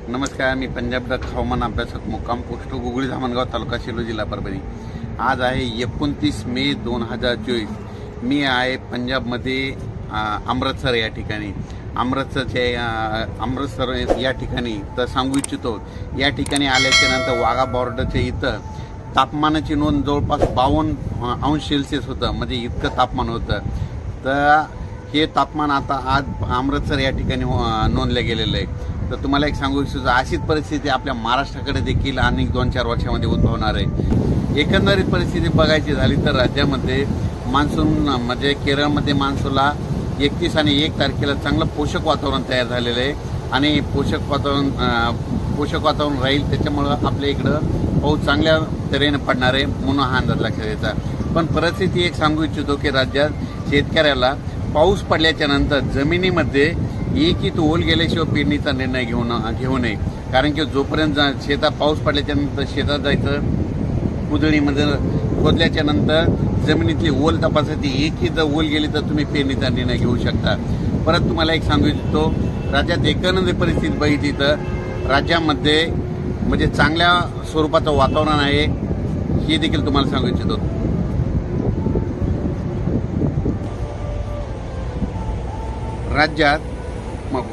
नमस्कार, मी पंजाब डक हवामान अभ्यासक मुक्काम पोस्ट गुगळी धामणगाव तालुका सेलू जिल्हा परभणी। आज आहे 29 मे 2024। मी आहे पंजाबमध्ये अमृतसर या ठिकाणी। अमृतसर या ठिकाणी तर सांगू इच्छितो, या ठिकाणी आल्याच्या नंतर वाघा बॉर्डरच्या इथं तापमानाची नोंद जवळपास 52 अंश सेल्सिअस होतं, म्हणजे इतकं तापमान होतं। तर हे तापमान आता आज अमृतसर या ठिकाणी नोंदलं गेलेलं आहे। तर तुम्हाला एक सांगू इच्छितो, अशीच परिस्थिती आपल्या महाराष्ट्राकडे देखील अनेक 2-4 वर्षामध्ये उद्भवणार आहे। एकंदरीत परिस्थिती बघायची झाली तर राज्यामध्ये मान्सून म्हणजे केरळमध्ये मान्सूनला 31 आणि 1 तारखेला चांगलं पोषक वातावरण तयार झालेलं आहे आणि पोषक वातावरण राहील। त्याच्यामुळं आपल्या इकडं पाऊस चांगल्या तऱ्हेने पडणार आहे म्हणून हा अंदाज लक्षात घ्यायचा। पण परिस्थिती एक सांगू इच्छितो की राज्यात शेतकऱ्याला पाऊस पडल्याच्या नंतर जमिनीमध्ये एक ओल गेल्याशिवाय पेरणीचा निर्णय घेऊ नये। कारण की जोपर्यंत शेतात पाऊस पडल्याच्या नंतर शेतात जायचं, कुदळीमध्ये खोदल्याच्या नंतर जमिनीतली ओल तपासायची, एकही जर ओल गेली तर तुम्ही पेरणीचा निर्णय घेऊ शकता। परत तुम्हाला एक सांगू इच्छितो, राज्यात एकंदरीत परिस्थिती बघितली तर राज्यामध्ये म्हणजे चांगल्या स्वरूपाचं वातावरण आहे, हे देखील तुम्हाला सांगू इच्छितो। राज्यात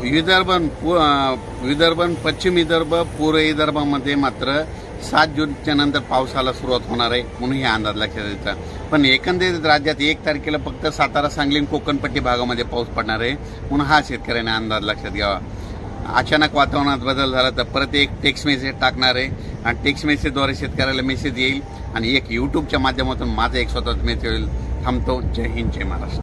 विदर्भ, पश्चिम विदर्भ, पूर्व विदर्भामध्ये मात्र 7 जूनच्या नंतर पावसाला सुरुवात होणार आहे म्हणून हे अंदाज लक्षात द्यायचा। पण एकंदरीत राज्यात 1 तारखेला फक्त सातारा, सांगली आणि कोकणपट्टी भागामध्ये पाऊस पडणार आहे म्हणून हा शेतकऱ्यांनी अंदाज लक्षात घ्यावा। अचानक वातावरणात बदल झाला तर परत एक टेक्स्ट मेसेज टाकणार आहे आणि टेक्स्ट मेसेजद्वारे शेतकऱ्याला मेसेज येईल आणि एक यूट्यूबच्या माध्यमातून माझा एक स्वतःच मेसेज येईल। थांबतो। जय हिंद, जय महाराष्ट्र।